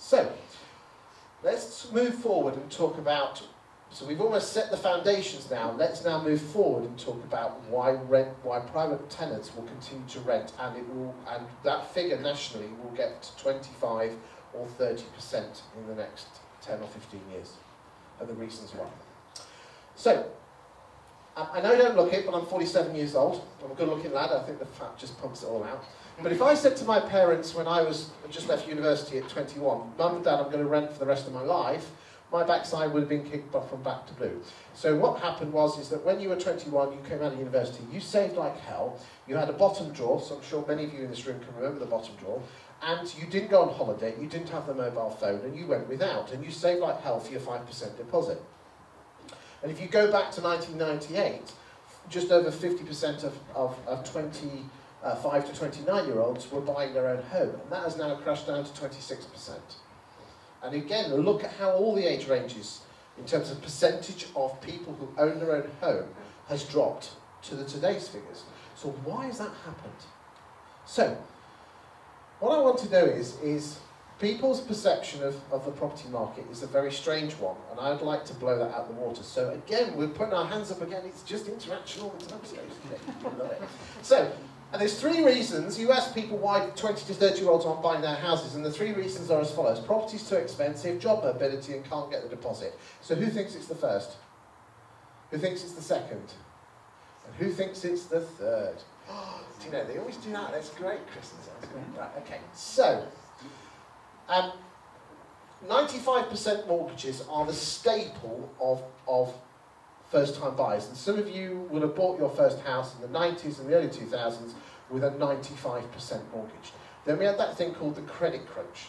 So, let's move forward and talk about, so we've almost set the foundations now, let's now move forward and talk about why private tenants will continue to rent, and that figure nationally will get to 25 or 30% in the next 10 or 15 years, and the reasons why. So, I know you don't look it, but I'm 47 years old. I'm a good-looking lad. I think the fat just pumps it all out. But if I said to my parents when I just left university at 21, Mum and Dad, I'm going to rent for the rest of my life, my backside would have been kicked from back to blue. So what happened is that when you were 21, you came out of university, you saved like hell, you had a bottom drawer, so I'm sure many of you in this room can remember the bottom drawer, and you didn't go on holiday, you didn't have the mobile phone, and you went without, and you saved like hell for your 5% deposit. And if you go back to 1998, just over 50% of 25 to 29-year-olds were buying their own home, and that has now crashed down to 26%. And again, look at how all the age ranges, in terms of percentage of people who own their own home, has dropped to today's figures. So why has that happened? So, what I want to know is people's perception of the property market is a very strange one, and I'd like to blow that out of the water. So again, we're putting our hands up again, it's just interaction all the time, so love it. So, and there's three reasons. You ask people why 20 to 30-year-olds aren't buying their houses, and the three reasons are as follows. Property's too expensive, job mobility, and can't get the deposit. So who thinks it's the first? Who thinks it's the second? And who thinks it's the third? Do you know, they always do that. That's great, Kristen. That's great. Right, okay. So, 95% mortgages are the staple of first-time buyers, and some of you will have bought your first house in the 90s and the early 2000s with a 95% mortgage. Then we had that thing called the credit crunch,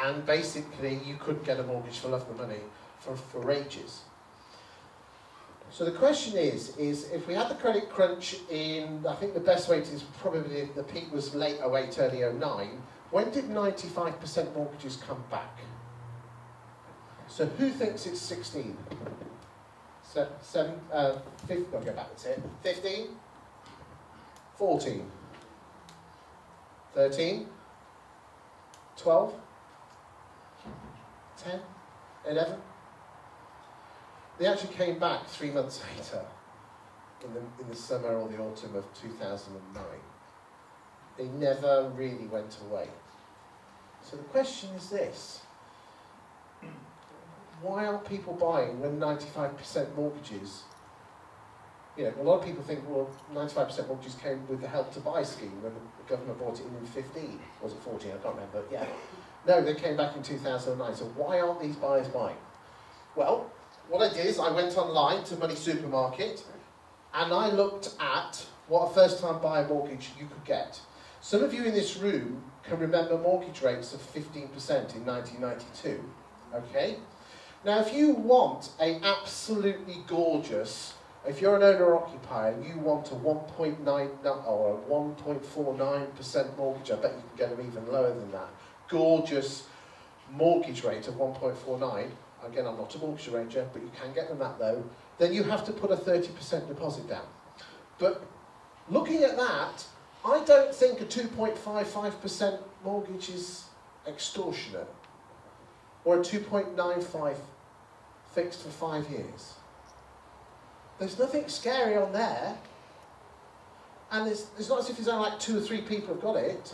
and basically you couldn't get a mortgage for love of the money for ages. So the question is if we had the credit crunch in, I think the best way to is probably the peak was late 08, early 09, when did 95% mortgages come back? So who thinks it's 16? 15, I'll go backwards here. 15? 14? 13? 12? 10? 11? They actually came back 3 months later, in the summer or the autumn of 2009. They never really went away. So the question is this. Why aren't people buying when 95% mortgages, you know, a lot of people think, well, 95% mortgages came with the Help to Buy scheme when the government bought it in 15, was it 14, I can't remember, yeah. No, they came back in 2009, so why aren't these buyers buying? Well, what I did is I went online to Money Supermarket and I looked at what a first-time buyer mortgage you could get. Some of you in this room can remember mortgage rates of 15% in 1992, okay? Now, if you want a absolutely gorgeous, if you're an owner-occupier and you want a 1.9 or a 1.49% mortgage, I bet you can get them even lower than that. Gorgeous mortgage rate of 1.49. Again, I'm not a mortgage arranger, but you can get them that low. Then you have to put a 30% deposit down. But looking at that, I don't think a 2.55% mortgage is extortionate, or a 2.95 fixed for 5 years. There's nothing scary on there, and it's not as if there's only like 2 or 3 people have got it.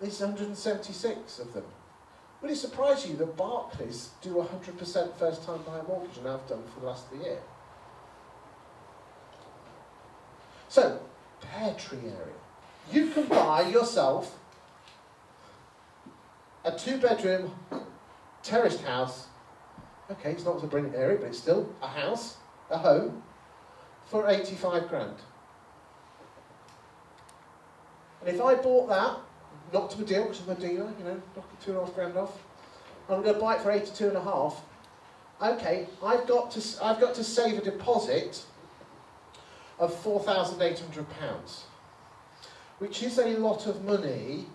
There's 176 of them. Would it surprise you that Barclays do 100% first-time buyer mortgage, and have done for the last of the year? So, Pear Tree area. You can buy yourself a 2-bedroom terraced house. Okay, it's not a brilliant area, but it's still a house, a home, for 85 grand. And if I bought that, not to a deal, because I'm a dealer, you know, knock 2.5 grand off, I'm going to buy it for 82.5. Okay, I've got to save a deposit of £4,800, which is a lot of money.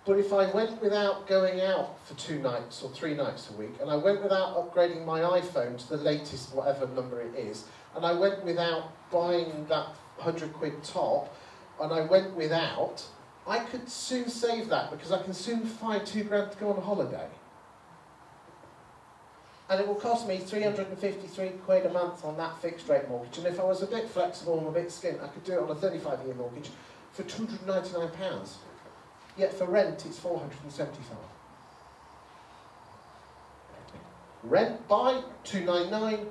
But if I went without going out for 2 nights or 3 nights a week, and I went without upgrading my iPhone to the latest whatever number it is, and I went without buying that 100 quid top, and I went without, I could soon save that because I can soon find £2 to go on holiday. And it will cost me 353 quid a month on that fixed rate mortgage. And if I was a bit flexible and a bit skint, I could do it on a 35-year mortgage for £299. Yet for rent, it's 475. Rent buy 299,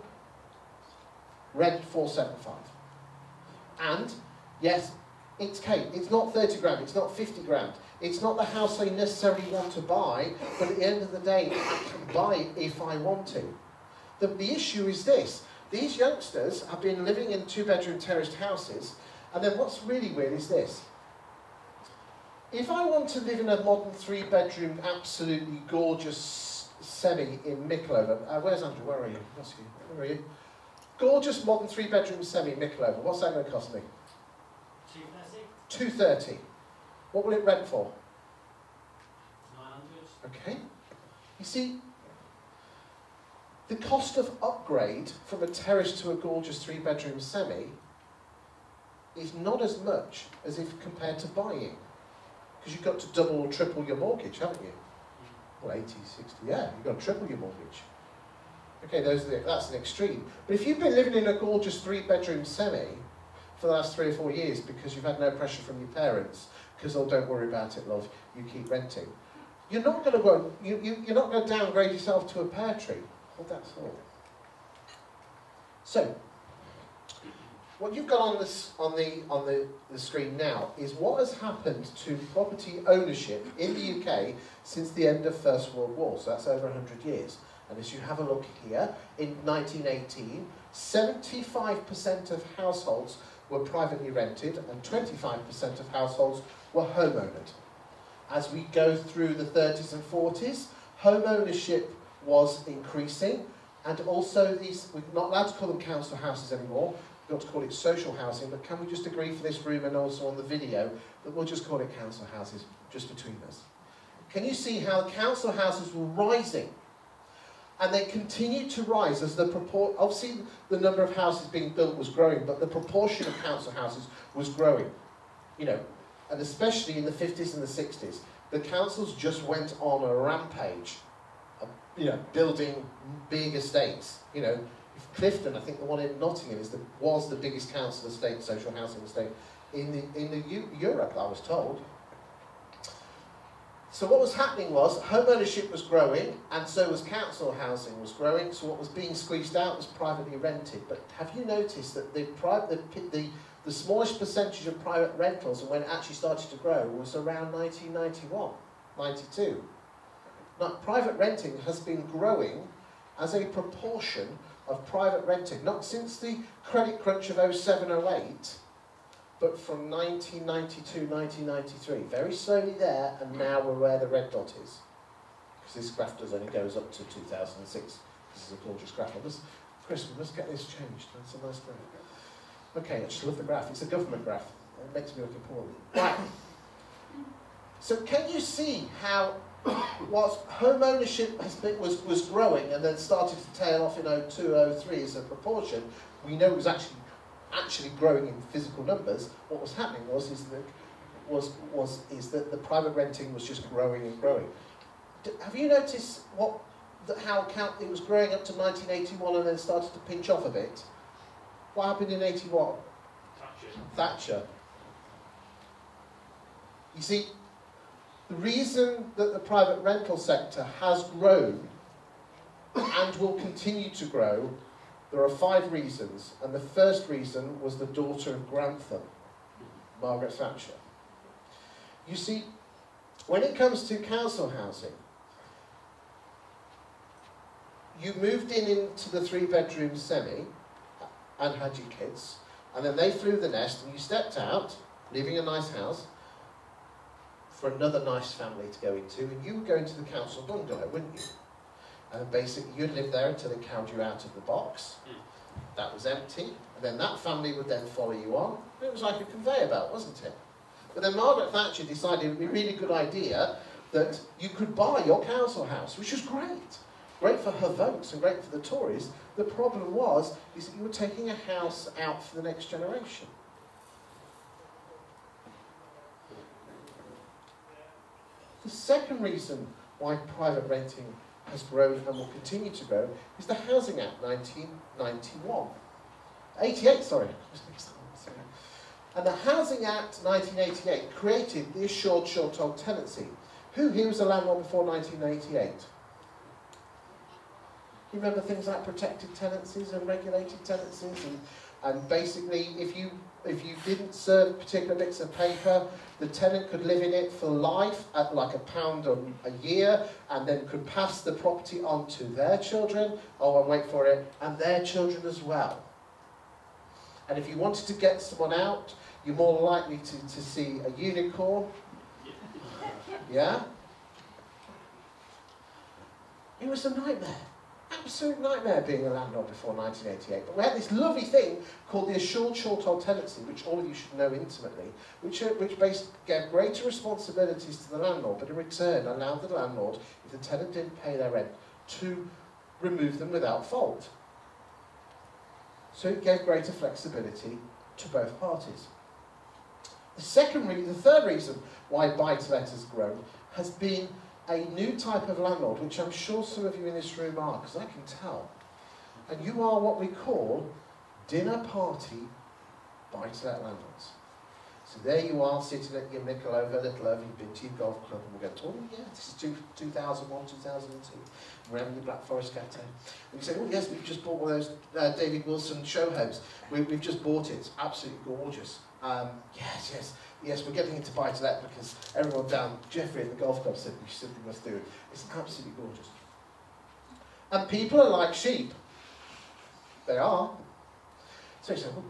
rent 475. And yes, it's Kate. It's not 30 grand. It's not 50 grand. It's not the house I necessarily want to buy, but at the end of the day, I can buy it if I want to. The issue is this. These youngsters have been living in 2-bedroom terraced houses, and then what's really weird is this. If I want to live in a modern 3-bedroom, absolutely gorgeous semi in Mickleover, where's Andrew? Where are you? Where are you? Gorgeous modern 3-bedroom semi in Mickleover. What's that going to cost me? 230. 230. What will it rent for? 900. Okay. You see, the cost of upgrade from a terrace to a gorgeous 3-bedroom semi is not as much as if compared to buying. Because you've got to double or triple your mortgage, haven't you? Well, 80, 60, yeah, you've got to triple your mortgage. Okay, that's an extreme. But if you've been living in a gorgeous 3-bedroom semi for the last 3 or 4 years because you've had no pressure from your parents, because, oh, don't worry about it, love, you keep renting, you're not going to go, you're not going to downgrade yourself to a pear tree. Well, that's all. So, what you've got on the screen now is what has happened to property ownership in the UK since the end of First World War. So that's over 100 years. And as you have a look here, in 1918, 75% of households were privately rented and 25% of households were home-owned. As we go through the 30s and 40s, home ownership was increasing, and also these, we're not allowed to call them council houses anymore, we've got to call it social housing, but can we just agree for this room and also on the video that we'll just call it council houses, just between us. Can you see how council houses were rising? And they continued to rise as obviously the number of houses being built was growing, but the proportion of council houses was growing. You know, and especially in the 50s and the 60s, the councils just went on a rampage, you know, building big estates. You know, Clifton, I think the one in Nottingham, was the biggest council estate, social housing estate in Europe, I was told. So what was happening was home ownership was growing, and so was council housing was growing. So what was being squeezed out was privately rented. But have you noticed that the smallest percentage of private rentals, and when it actually started to grow, was around 1991, 92. Now, private renting has been growing as a proportion of private renting, not since the credit crunch of 07, 08, but from 1992, 1993. Very slowly there, and now we're where the red dot is. Because this graph only goes up to 2006. This is a gorgeous graph. Chris, we must get this changed. That's a nice graph. Okay, I just love the graph. It's a government graph. It makes me look important. Right. So can you see how whilst home ownership was growing and then started to tail off in 02, 03 as a proportion, we know it was actually growing in physical numbers. What was happening is that the private renting was just growing and growing. Have you noticed how it was growing up to 1981 and then started to pinch off a bit? What happened in 81? Thatcher. You see, the reason that the private rental sector has grown and will continue to grow, there are 5 reasons, and the first reason was the daughter of Grantham, Margaret Thatcher. You see, when it comes to council housing, you moved into the 3-bedroom semi and had your kids, and then they flew the nest and you stepped out, leaving a nice house, for another nice family to go into, and you would go into the council bungalow, wouldn't you? And basically you'd live there until they carried you out of the box. That was empty, and then that family would then follow you on. It was like a conveyor belt, wasn't it? But then Margaret Thatcher decided it would be a really good idea that you could buy your council house, which was great. Great for her votes and great for the Tories. The problem is that you were taking a house out for the next generation. The second reason why private renting has grown and will continue to grow is the Housing Act 1991. 88, sorry. And the Housing Act 1988 created the assured short-hold tenancy. Who here was a landlord before 1988? You remember things like protected tenancies and regulated tenancies, and basically if you didn't serve particular bits of paper, the tenant could live in it for life at like £1 a year, and then could pass the property on to their children, and wait for it, and their children as well. And if you wanted to get someone out, you're more likely to see a unicorn. Yeah? It was a nightmare. Absolute nightmare being a landlord before 1988. But we had this lovely thing called the assured short-hold tenancy, which all of you should know intimately, which basically gave greater responsibilities to the landlord, but in return allowed the landlord, if the tenant didn't pay their rent, to remove them without fault. So it gave greater flexibility to both parties. The third reason why buy-to-let has grown has been a new type of landlord, which I'm sure some of you in this room are, because I can tell. And you are what we call dinner party buy-to-let landlords. So there you are, sitting at your little over, you've been to your golf club, and we're going, oh yeah, this is 2001, 2002. We're having your Black Forest Cafe. And you say, oh yes, we've just bought one of those David Wilson show homes. We've just bought it. It's absolutely gorgeous. Yes, we're getting into buy-to-let because everyone down, Jeffrey at the golf club said we simply must do it. It's absolutely gorgeous. And people are like sheep. They are. So you say, well,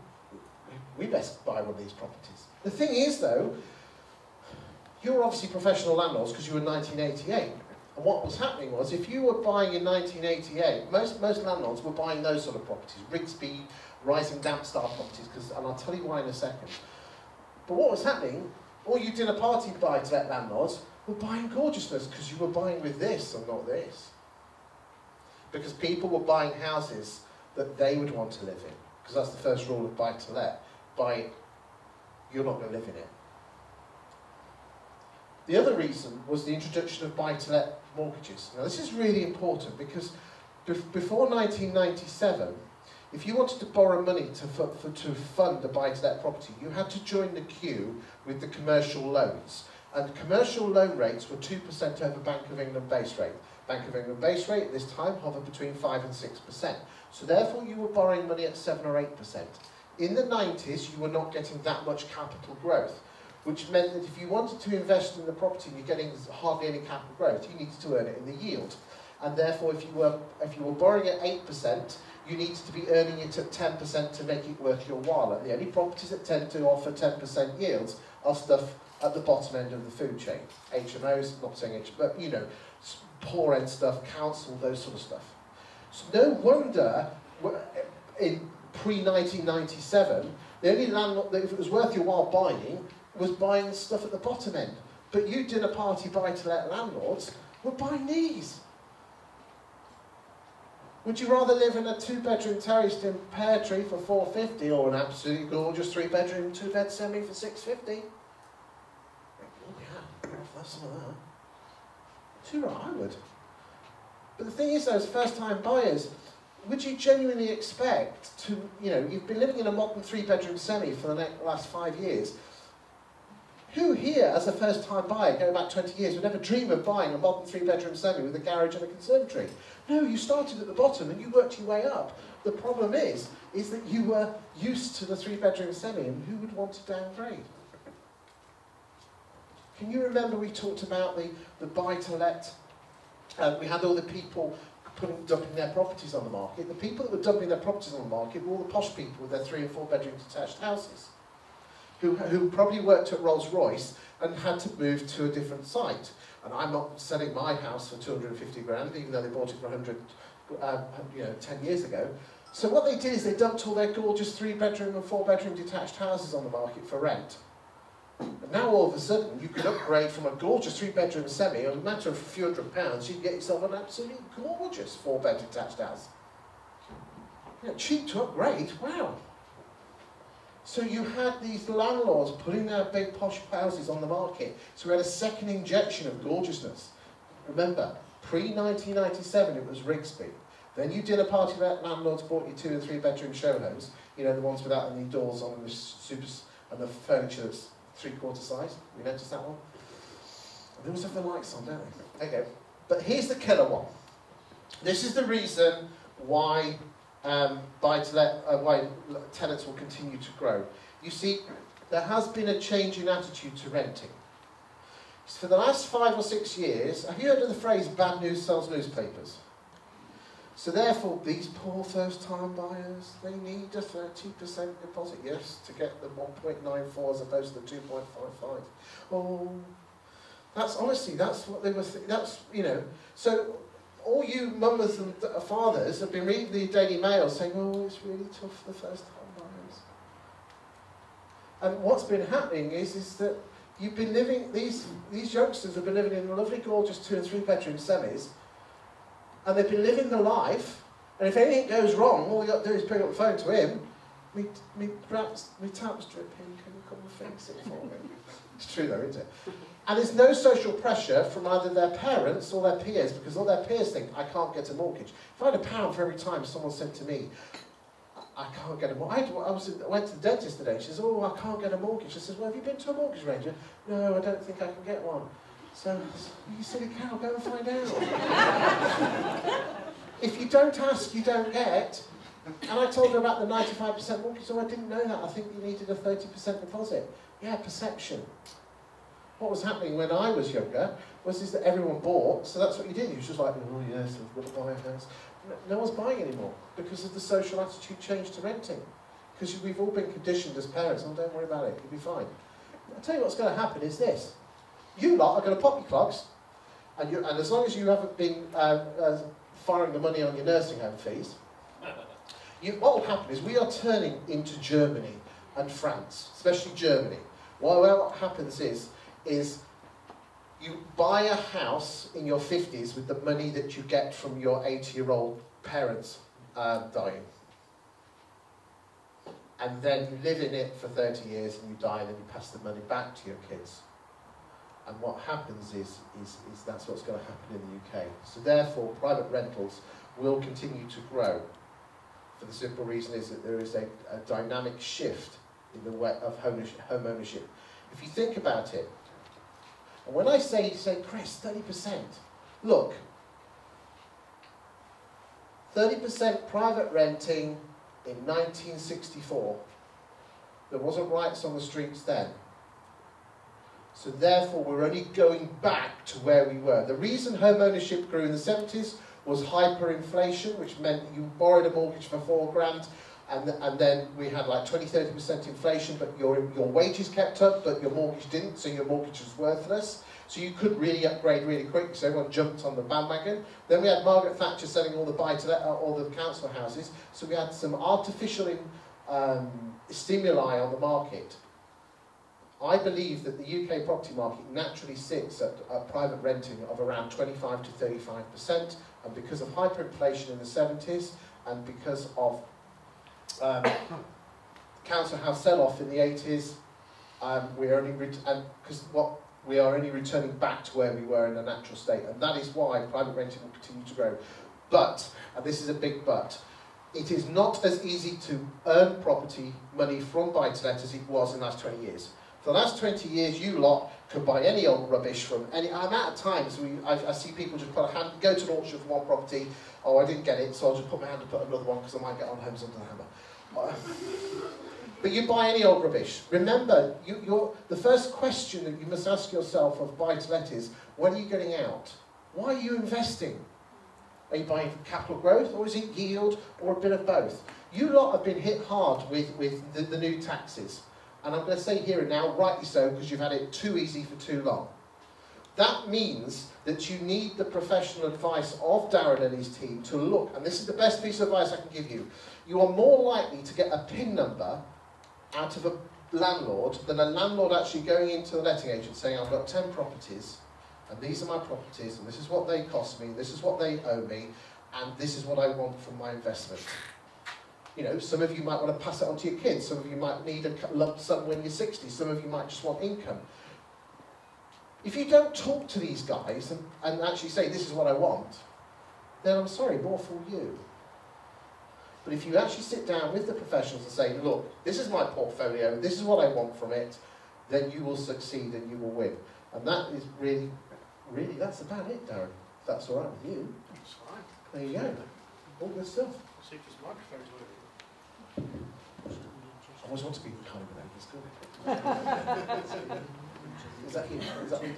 we best buy one of these properties. The thing is, though, you were obviously professional landlords because you were in 1988. And what was happening was, if you were buying in 1988, most landlords were buying those sort of properties, Rigsby, rising damp style properties, and I'll tell you why in a second. But what was happening, all you dinner party buy-to-let landlords were buying gorgeousness because you were buying with this and not this. Because people were buying houses that they would want to live in. Because that's the first rule of buy-to-let. You're not going to live in it. The other reason was the introduction of buy-to-let mortgages. Now this is really important because before 1997, if you wanted to borrow money to fund a buy-to-let property, you had to join the queue with the commercial loans. And commercial loan rates were 2% over Bank of England base rate. Bank of England base rate at this time hovered between 5 and 6%. So therefore you were borrowing money at 7 or 8%. In the 90s, you were not getting that much capital growth, which meant that if you wanted to invest in the property and you're getting hardly any capital growth, you needed to earn it in the yield. And therefore, if you were borrowing at 8%, you needed to be earning it at 10% to make it worth your while. And the only properties that tend to offer 10% yields are stuff at the bottom end of the food chain. HMOs, not saying HMOs, but you know, poor end stuff, council, those sort of stuff. So no wonder in pre-1997, the only landlord that if it was worth your while buying was buying stuff at the bottom end. But you dinner party buy-to-let landlords were buying these. Would you rather live in a 2-bedroom terraced in Pear Tree for $450 or an absolutely gorgeous 3-bedroom, 2-bed semi for $650? Oh yeah, I'll have some of that. Too right, I would. But the thing is, those first-time buyers, would you genuinely expect to, you've been living in a modern 3-bedroom semi for the last 5 years. Who here, as a first-time buyer, going back 20 years, would ever dream of buying a modern 3-bedroom semi with a garage and a conservatory? No, you started at the bottom and you worked your way up. The problem is that you were used to the 3-bedroom semi, and who would want to downgrade? Can you remember we talked about the buy-to-let? We had all the people dumping their properties on the market. The people that were dumping their properties on the market were all the posh people with their 3- and 4-bedroom detached houses, who probably worked at Rolls-Royce and had to move to a different site. And I'm not selling my house for 250 grand, even though they bought it for 100, 10 years ago. So what they did is they dumped all their gorgeous 3-bedroom and 4-bedroom detached houses on the market for rent. And now all of a sudden you could upgrade from a gorgeous 3-bedroom semi, in a matter of a few £100s, you can get yourself an absolutely gorgeous 4-bed detached house. Cheap to upgrade, wow. So you had these landlords putting their big posh houses on the market. So we had a second injection of gorgeousness. Remember, pre-1997 it was Rigsby. Then you dinner party landlords bought you 2 and 3 bedroom show homes, you know, the ones without any doors on and the furniture that's 3/4 size. You noticed that one? They always have the lights on, don't they? Okay, but here's the killer one. This is the reason why why tenants will continue to grow. You see, there has been a change in attitude to renting. So for the last 5 or 6 years, have you heard of the phrase "bad news sells newspapers"? So therefore, these poor first-time buyers, they need a 30% deposit, yes, to get the 1.94 as opposed to the 2.55. Oh, that's honestly, that's what they were. That's, you know. So all you mamas and fathers have been reading the Daily Mail saying, "Oh, it's really tough for the first-time buyers." And what's been happening is that you've been living. These youngsters have been living in lovely, gorgeous 2 and 3 bedroom semis. And they've been living the life, and if anything goes wrong, all you got to do is pick up the phone to him. Me tap's dripping, can you come and fix it for me? It's true though, isn't it? And there's no social pressure from either their parents or their peers, because all their peers think, I can't get a mortgage. If I had £1 for every time someone said to me, I can't get a mortgage. I went to the dentist today, she says, oh, I can't get a mortgage. I says, well, have you been to a mortgage ranger? No, I don't think I can get one. So, you silly cow, go and find out. If you don't ask, you don't get. And I told her about the 95% mortgage, so I didn't know that. I think you needed a 30% deposit. Yeah, perception. What was happening when I was younger was that everyone bought, so that's what you did. You was just like, oh yes, I've got to buy a house. No one's buying anymore because of the social attitude change to renting. Because we've all been conditioned as parents, oh, don't worry about it, you'll be fine. I'll tell you what's going to happen is this. You lot are going to pop your clogs, and as long as you haven't been firing the money on your nursing home fees, what will happen is we are turning into Germany and France, especially Germany. What happens is you buy a house in your 50s with the money that you get from your 80-year-old parents dying. And then you live in it for 30 years and you die, and then you pass the money back to your kids. And what happens is that's what's going to happen in the UK. So therefore, private rentals will continue to grow. For the simple reason is that there is a dynamic shift in the way of home ownership. If you think about it, and when I say Chris, 30%, look, 30% private renting in 1964. There wasn't rights on the streets then. So therefore, we're only going back to where we were. The reason home ownership grew in the 70s was hyperinflation, which meant you borrowed a mortgage for £4,000, and then we had like 20–30% inflation, but your wages kept up, but your mortgage didn't, so your mortgage was worthless. So you could really upgrade really quick, so everyone jumped on the bandwagon. Then we had Margaret Thatcher selling all the buy-to-let, all the council houses, so we had some artificial stimuli on the market. I believe that the UK property market naturally sits at a private renting of around 25–35%, and because of hyperinflation in the 70s, and because of council house sell-off in the 80s, we are only returning back to where we were in a natural state, and that is why private renting will continue to grow. But, and this is a big but, it is not as easy to earn property money from buy-to-let as it was in the last 20 years. For the last 20 years, you lot could buy any old rubbish from any amount of times. I see people just put a hand, go to an auction for one property. Oh, I didn't get it, so I'll just put my hand to put another one because I might get on Homes Under the Hammer. But you buy any old rubbish. Remember, the first question that you must ask yourself of buy-to-let is, what are you getting out? Why are you investing? Are you buying for capital growth, or is it yield, or a bit of both? You lot have been hit hard with the new taxes. And I'm going to say here and now, rightly so, because you've had it too easy for too long. That means that you need the professional advice of Darren and his team to look, and this is the best piece of advice I can give you. You are more likely to get a PIN number out of a landlord than a landlord actually going into a letting agent saying, I've got 10 properties, and these are my properties, and this is what they cost me, this is what they owe me, and this is what I want from my investment. You know, some of you might want to pass it on to your kids, some of you might need a lump sum when you're 60, some of you might just want income. If you don't talk to these guys and actually say, this is what I want, then I'm sorry, more for you. But if you actually sit down with the professionals and say, look, this is my portfolio, this is what I want from it, then you will succeed and you will win. And that is really, that's about it, Darren. If that's all right with you. That's fine. There you go. All good stuff. Let's see if this microphone's working. I always want to be kind of an Is that you? Is that me?